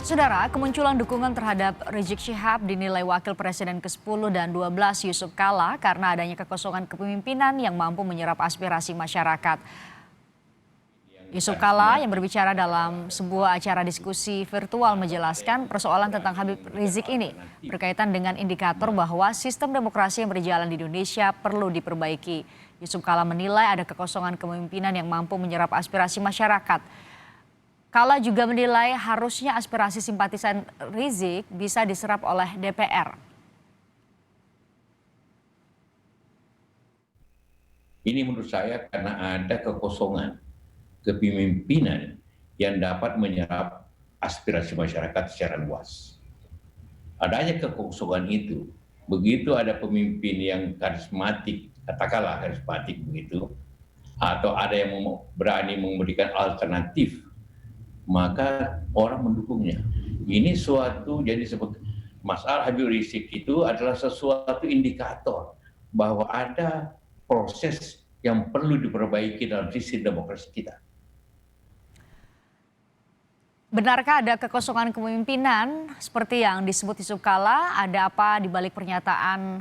Saudara, kemunculan dukungan terhadap Rizik Syihab dinilai Wakil Presiden ke-10 dan 12 Yusuf Kala karena adanya kekosongan kepemimpinan yang mampu menyerap aspirasi masyarakat. Yusuf Kala yang berbicara dalam sebuah acara diskusi virtual menjelaskan persoalan tentang Habib Rizik ini berkaitan dengan indikator bahwa sistem demokrasi yang berjalan di Indonesia perlu diperbaiki. Yusuf Kala menilai ada kekosongan kepemimpinan yang mampu menyerap aspirasi masyarakat. Kala juga menilai harusnya aspirasi simpatisan Rizik bisa diserap oleh DPR. Ini menurut saya karena ada kekosongan kepemimpinan yang dapat menyerap aspirasi masyarakat secara luas. Adanya kekosongan itu, begitu ada pemimpin yang karismatik, katakanlah karismatik begitu, atau ada yang berani memberikan alternatif, maka orang mendukungnya. Ini suatu, jadi masalah Habib Rizik itu adalah sesuatu indikator bahwa ada proses yang perlu diperbaiki dalam sistem demokrasi kita. Benarkah ada kekosongan kepemimpinan seperti yang disebut Yusuf Kala? Ada apa di balik pernyataan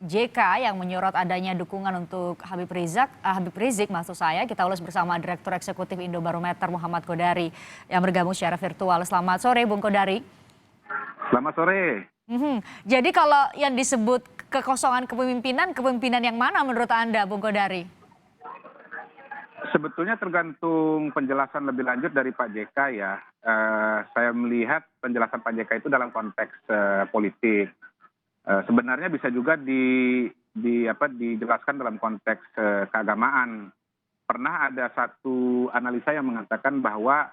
JK yang menyorot adanya dukungan untuk Habib Rizik maksud saya. Kita ulas bersama Direktur Eksekutif Indobarometer Muhammad Kodari yang bergabung secara virtual. Selamat sore Bung Kodari. Selamat sore. Jadi kalau yang disebut kekosongan kepemimpinan yang mana menurut Anda Bung Kodari? Sebetulnya tergantung penjelasan lebih lanjut dari Pak JK ya. Saya melihat penjelasan Pak JK itu dalam konteks politik. Sebenarnya bisa juga dijelaskan dalam konteks keagamaan. Pernah ada satu analisa yang mengatakan bahwa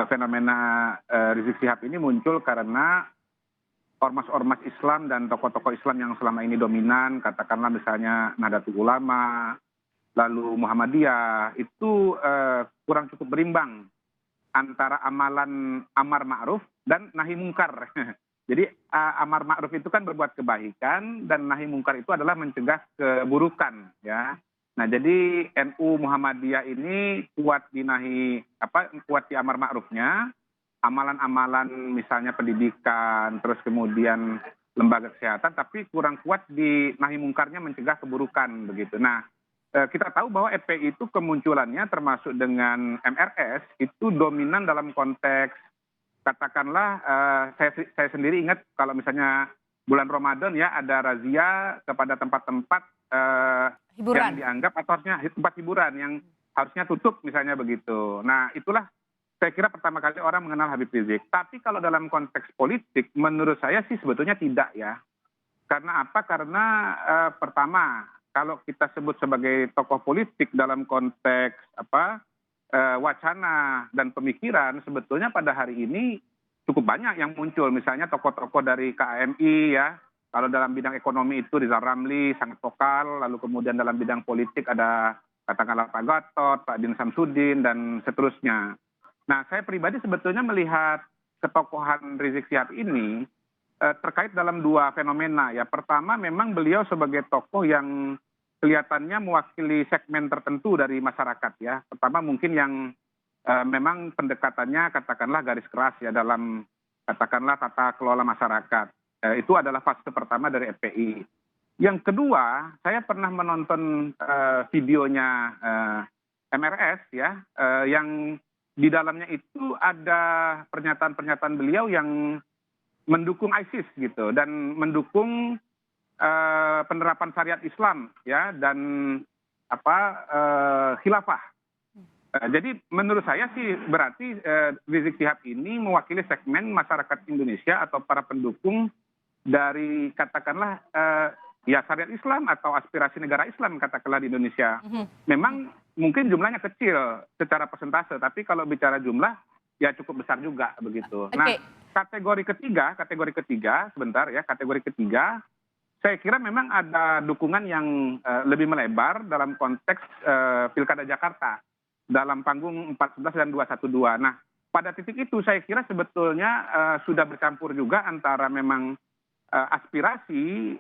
fenomena Rizik Syihab ini muncul karena ormas-ormas Islam dan tokoh-tokoh Islam yang selama ini dominan, katakanlah misalnya Nahdlatul Ulama, lalu Muhammadiyah, itu kurang cukup berimbang antara amalan amar ma'ruf dan nahi mungkar. Jadi amar ma'ruf itu kan berbuat kebaikan dan nahi mungkar itu adalah mencegah keburukan ya. Nah, jadi NU Muhammadiyah ini kuat di amar ma'rufnya, amalan-amalan misalnya pendidikan, terus kemudian lembaga kesehatan, tapi kurang kuat di nahi mungkarnya mencegah keburukan begitu. Nah, kita tahu bahwa FPI itu kemunculannya termasuk dengan MRS itu dominan dalam konteks katakanlah saya sendiri ingat kalau misalnya bulan Ramadan ya ada razia kepada tempat-tempat yang dianggap atau harusnya tempat hiburan yang harusnya tutup misalnya begitu. Nah, itulah saya kira pertama kali orang mengenal Habib Rizik. Tapi kalau dalam konteks politik menurut saya sih sebetulnya tidak ya. Karena apa? Karena pertama, kalau kita sebut sebagai tokoh politik dalam konteks wacana dan pemikiran, sebetulnya pada hari ini cukup banyak yang muncul. Misalnya tokoh-tokoh dari KMI ya, kalau dalam bidang ekonomi itu Rizal Ramli sangat vokal, lalu kemudian dalam bidang politik ada katakanlah Pak Gatot, Pak Din Samsudin, dan seterusnya. Nah, saya pribadi sebetulnya melihat ketokohan Rizik Syihab ini terkait dalam dua fenomena ya. Pertama, memang beliau sebagai tokoh yang kelihatannya mewakili segmen tertentu dari masyarakat ya. Pertama mungkin yang memang pendekatannya katakanlah garis keras ya dalam katakanlah tata kelola masyarakat. Itu adalah fase pertama dari FPI. Yang kedua, saya pernah menonton videonya MRS ya, yang di dalamnya itu ada pernyataan-pernyataan beliau yang mendukung ISIS gitu dan mendukung penerapan syariat Islam ya dan khilafah. Jadi menurut saya sih berarti Rizik Syihab ini mewakili segmen masyarakat Indonesia atau para pendukung dari katakanlah ya syariat Islam atau aspirasi negara Islam katakanlah di Indonesia. Memang mungkin jumlahnya kecil secara persentase, tapi kalau bicara jumlah ya cukup besar juga begitu. Nah, kategori ketiga saya kira memang ada dukungan yang lebih melebar dalam konteks Pilkada Jakarta dalam panggung 14 dan 212. Nah, pada titik itu saya kira sebetulnya sudah bercampur juga antara memang aspirasi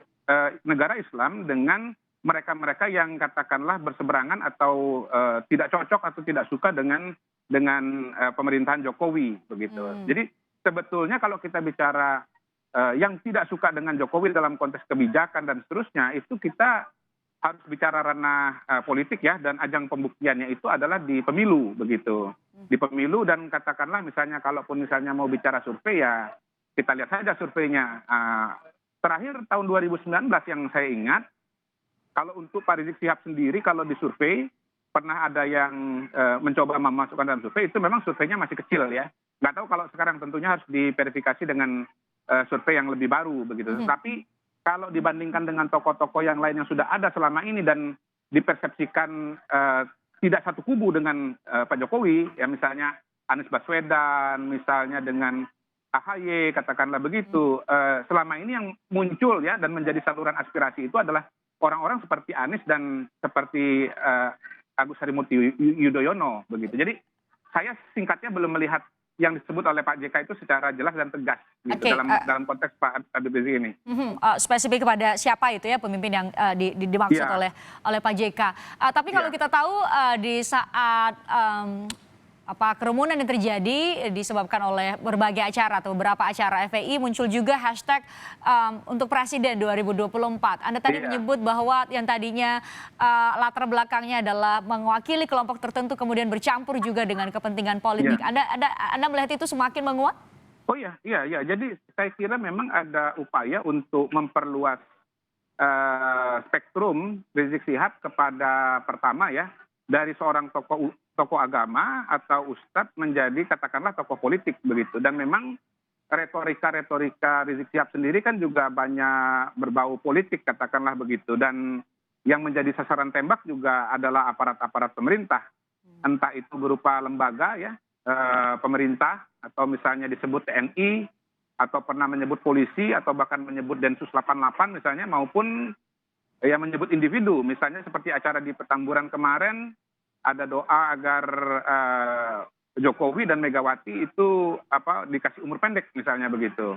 negara Islam dengan mereka-mereka yang katakanlah berseberangan atau tidak cocok atau tidak suka dengan pemerintahan Jokowi begitu. Jadi sebetulnya kalau kita bicara yang tidak suka dengan Jokowi dalam konteks kebijakan dan seterusnya, itu kita harus bicara ranah politik ya, dan ajang pembuktiannya itu adalah di pemilu begitu. Di pemilu, dan katakanlah misalnya kalaupun misalnya mau bicara survei ya kita lihat saja surveinya. Terakhir tahun 2019 yang saya ingat, kalau untuk Pak Rizik Sihab sendiri kalau disurvei pernah ada yang mencoba memasukkan dalam survei, itu memang surveinya masih kecil ya. Nggak tahu kalau sekarang, tentunya harus diverifikasi dengan survei yang lebih baru begitu. Tapi kalau dibandingkan dengan tokoh-tokoh yang lain yang sudah ada selama ini dan dipersepsikan tidak satu kubu dengan Pak Jokowi, ya misalnya Anies Baswedan, misalnya dengan AHY, katakanlah begitu. Selama ini yang muncul ya dan menjadi saluran aspirasi itu adalah orang-orang seperti Anies dan seperti Agus Harimurti Yudhoyono begitu. Jadi saya singkatnya belum melihat yang disebut oleh Pak JK itu secara jelas dan tegas gitu, dalam konteks Pak Habib Rizik ini. Spesifik kepada siapa itu ya pemimpin yang dimaksud oleh Pak JK. Tapi kalau kita tahu di saat kerumunan yang terjadi disebabkan oleh berbagai acara atau beberapa acara FPI, muncul juga hashtag untuk Presiden 2024. Anda tadi menyebut bahwa yang tadinya latar belakangnya adalah mewakili kelompok tertentu kemudian bercampur juga dengan kepentingan politik. Anda melihat itu semakin menguat? Oh iya. Jadi saya kira memang ada upaya untuk memperluas spektrum Rizik Sihab kepada pertama ya, dari seorang tokoh agama atau ustadz menjadi katakanlah tokoh politik begitu. Dan memang retorika Rizik Sihab sendiri kan juga banyak berbau politik, katakanlah begitu. Dan yang menjadi sasaran tembak juga adalah aparat-aparat pemerintah. Entah itu berupa lembaga ya, pemerintah, atau misalnya disebut TNI, atau pernah menyebut polisi, atau bahkan menyebut Densus 88 misalnya, maupun yang menyebut individu. Misalnya seperti acara di Petamburan kemarin, ada doa agar Jokowi dan Megawati itu dikasih umur pendek misalnya begitu.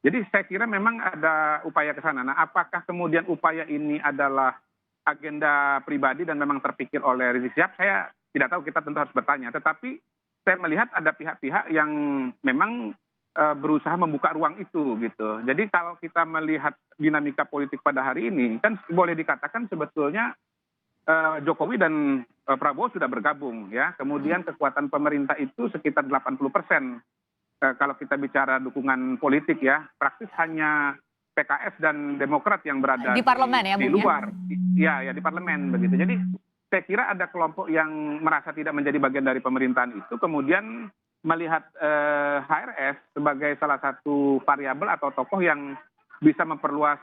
Jadi saya kira memang ada upaya ke sana. Nah, apakah kemudian upaya ini adalah agenda pribadi dan memang terpikir oleh Rizik Sihab? Saya tidak tahu, kita tentu harus bertanya. Tetapi saya melihat ada pihak-pihak yang memang berusaha membuka ruang itu gitu. Jadi kalau kita melihat dinamika politik pada hari ini, kan boleh dikatakan sebetulnya Jokowi dan Prabowo sudah bergabung ya. Kemudian kekuatan pemerintah itu sekitar 80%. Kalau kita bicara dukungan politik ya, praktis hanya PKS dan Demokrat yang berada di parlemen ya, di luar. Ya, di parlemen begitu. Jadi saya kira ada kelompok yang merasa tidak menjadi bagian dari pemerintahan itu, kemudian melihat HRS sebagai salah satu variabel atau tokoh yang bisa memperluas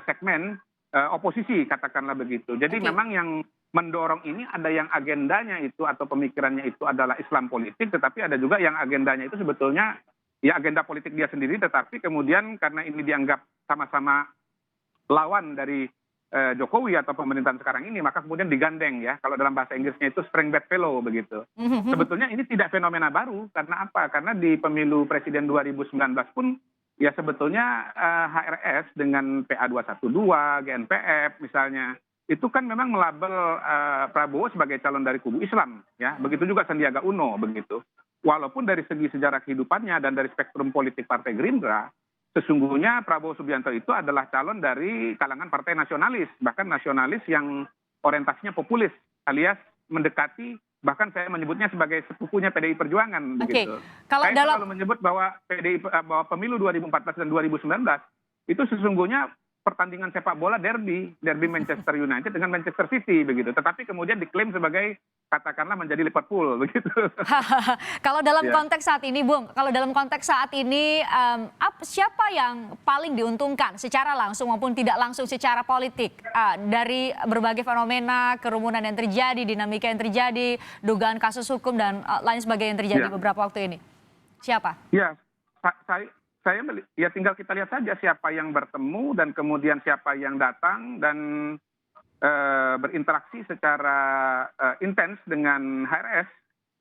segmen oposisi, katakanlah begitu. Jadi memang yang mendorong ini ada yang agendanya itu atau pemikirannya itu adalah Islam politik, tetapi ada juga yang agendanya itu sebetulnya ya agenda politik dia sendiri, tetapi kemudian karena ini dianggap sama-sama lawan dari Jokowi atau pemerintahan sekarang ini, maka kemudian digandeng ya. Kalau dalam bahasa Inggrisnya itu string bedfellow begitu. Sebetulnya ini tidak fenomena baru. Karena apa? Karena di pemilu presiden 2019 pun ya sebetulnya HRS dengan PA 212, GNPF misalnya, itu kan memang melabel Prabowo sebagai calon dari kubu Islam ya. Begitu juga Sandiaga Uno begitu. Walaupun dari segi sejarah kehidupannya dan dari spektrum politik Partai Gerindra, sesungguhnya Prabowo Subianto itu adalah calon dari kalangan partai nasionalis, bahkan nasionalis yang orientasinya populis, alias mendekati, bahkan saya menyebutnya sebagai sepupunya PDI Perjuangan. Begitu. Saya selalu menyebut bahwa bahwa pemilu 2014 dan 2019 itu sesungguhnya pertandingan sepak bola derby Manchester United dengan Manchester City begitu. Tetapi kemudian diklaim sebagai katakanlah menjadi Liverpool begitu. Kalau dalam konteks saat ini, Bung, siapa yang paling diuntungkan secara langsung maupun tidak langsung secara politik dari berbagai fenomena kerumunan yang terjadi, dinamika yang terjadi, dugaan kasus hukum dan lain sebagainya yang terjadi beberapa waktu ini? Siapa? Ya, saya ya tinggal kita lihat saja siapa yang bertemu dan kemudian siapa yang datang dan berinteraksi secara intens dengan HRS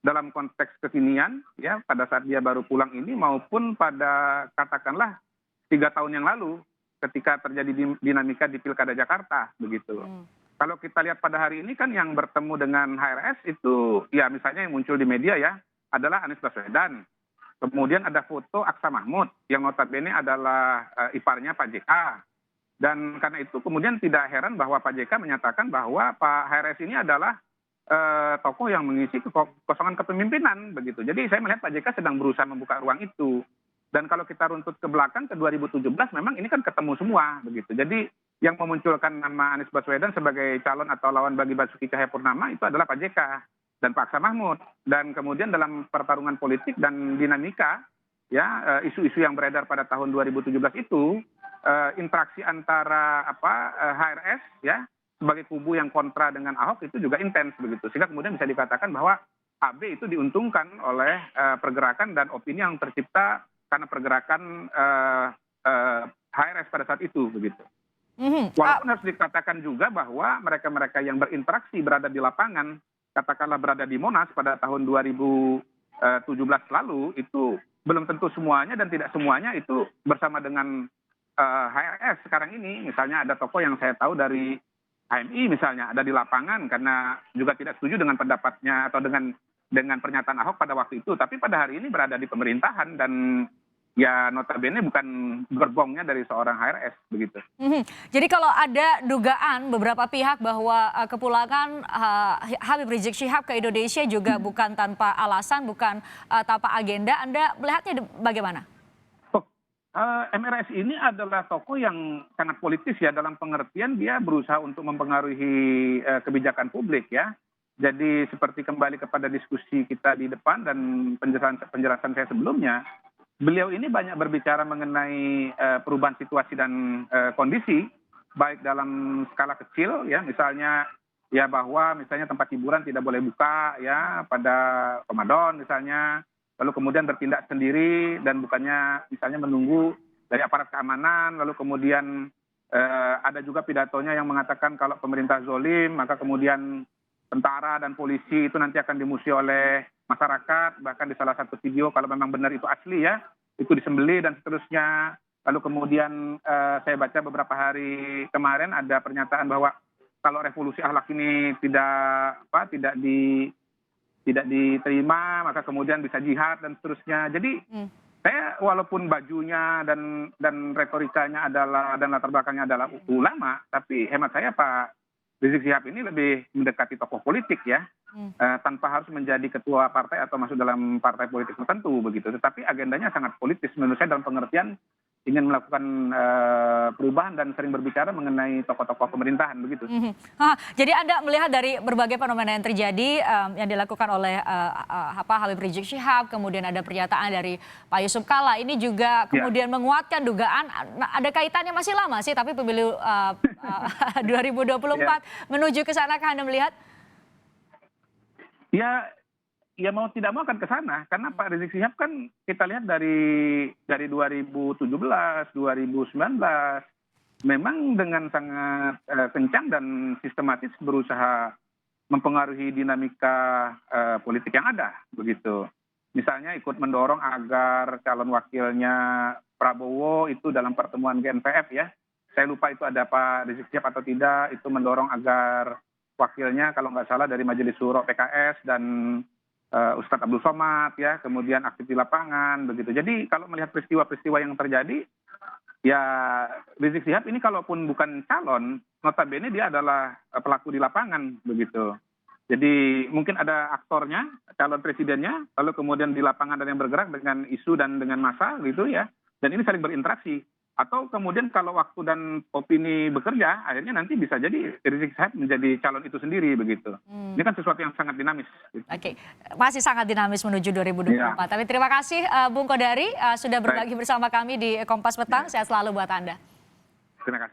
dalam konteks kekinian ya pada saat dia baru pulang ini maupun pada katakanlah 3 tahun yang lalu ketika terjadi dinamika di Pilkada Jakarta begitu. Kalau kita lihat pada hari ini kan yang bertemu dengan HRS itu ya misalnya yang muncul di media ya adalah Anies Baswedan. Kemudian ada foto Aksa Mahmud yang notabene adalah iparnya Pak JK. Dan karena itu kemudian tidak heran bahwa Pak JK menyatakan bahwa Pak HRS ini adalah tokoh yang mengisi kekosongan kepemimpinan begitu. Jadi saya melihat Pak JK sedang berusaha membuka ruang itu. Dan kalau kita runtut ke belakang ke 2017 memang ini kan ketemu semua begitu. Jadi yang memunculkan nama Anies Baswedan sebagai calon atau lawan bagi Basuki Cahayapurnama itu adalah Pak JK dan Pak Aksa Mahmud. Dan kemudian dalam pertarungan politik dan dinamika ya isu-isu yang beredar pada tahun 2017 itu interaksi antara HRS ya sebagai kubu yang kontra dengan Ahok itu juga intens begitu. Sehingga kemudian bisa dikatakan bahwa AB itu diuntungkan oleh pergerakan dan opini yang tercipta karena pergerakan HRS pada saat itu begitu. Walaupun harus dikatakan juga bahwa mereka-mereka yang berinteraksi berada di lapangan, katakanlah berada di Monas pada tahun 2017 lalu, itu belum tentu semuanya dan tidak semuanya itu bersama dengan HRS sekarang ini. Misalnya ada tokoh yang saya tahu dari HMI misalnya ada di lapangan karena juga tidak setuju dengan pendapatnya atau dengan pernyataan Ahok pada waktu itu, tapi pada hari ini berada di pemerintahan dan ya notabene bukan gerbongnya dari seorang HRS begitu. Jadi kalau ada dugaan beberapa pihak bahwa kepulangan Habib Rizik Syihab ke Indonesia juga bukan tanpa alasan, bukan tanpa agenda, Anda melihatnya bagaimana? MRS ini adalah tokoh yang sangat politis ya, dalam pengertian dia berusaha untuk mempengaruhi kebijakan publik ya. Jadi seperti kembali kepada diskusi kita di depan dan penjelasan saya sebelumnya, beliau ini banyak berbicara mengenai perubahan situasi dan kondisi, baik dalam skala kecil ya, misalnya ya bahwa misalnya tempat hiburan tidak boleh buka ya pada Ramadan misalnya, lalu kemudian bertindak sendiri dan bukannya misalnya menunggu dari aparat keamanan, lalu kemudian ada juga pidatonya yang mengatakan kalau pemerintah zolim maka kemudian tentara dan polisi itu nanti akan dimusuhi oleh masyarakat, bahkan di salah satu video kalau memang benar itu asli ya, itu disembelih dan seterusnya. Lalu kemudian saya baca beberapa hari kemarin ada pernyataan bahwa kalau revolusi akhlak ini tidak diterima maka kemudian bisa jihad dan seterusnya. Jadi saya walaupun bajunya dan retorikanya adalah dan latar belakangnya adalah ulama, tapi hemat saya Pak Rizik Syihab ini lebih mendekati tokoh politik ya, tanpa harus menjadi ketua partai atau masuk dalam partai politik tertentu begitu. Tetapi agendanya sangat politis menurut saya dalam pengertian ingin melakukan perubahan dan sering berbicara mengenai tokoh-tokoh pemerintahan begitu. Jadi Anda melihat dari berbagai fenomena yang terjadi yang dilakukan oleh Habib Rizik Syihab, kemudian ada pernyataan dari Pak Yusuf Kalla, ini juga kemudian menguatkan dugaan ada kaitannya masih lama sih, tapi pemilu 2024 menuju ke sana kan Anda melihat? Ya mau tidak mau akan ke sana karena Pak Rizik Syihab kan kita lihat dari 2017, 2019 memang dengan sangat kencang dan sistematis berusaha mempengaruhi dinamika politik yang ada begitu. Misalnya ikut mendorong agar calon wakilnya Prabowo itu dalam pertemuan GNPF ya. Saya lupa itu ada Pak Rizik Syihab atau tidak, itu mendorong agar wakilnya kalau nggak salah dari Majelis Syuro PKS dan Ustadz Abdul Somad ya, kemudian aktif di lapangan begitu. Jadi kalau melihat peristiwa-peristiwa yang terjadi, ya Rizik Syihab ini kalaupun bukan calon, notabene dia adalah pelaku di lapangan begitu. Jadi mungkin ada aktornya, calon presidennya, lalu kemudian di lapangan ada yang bergerak dengan isu dan dengan massa gitu ya. Dan ini saling berinteraksi. Atau kemudian kalau waktu dan opini bekerja, akhirnya nanti bisa jadi Rizik Syihab menjadi calon itu sendiri begitu. Ini kan sesuatu yang sangat dinamis. Gitu. Oke, masih sangat dinamis menuju 2024. Ya. Tapi terima kasih Bung Kodari sudah berbagi bersama kami di Kompas Petang. Sehat selalu buat Anda. Terima kasih.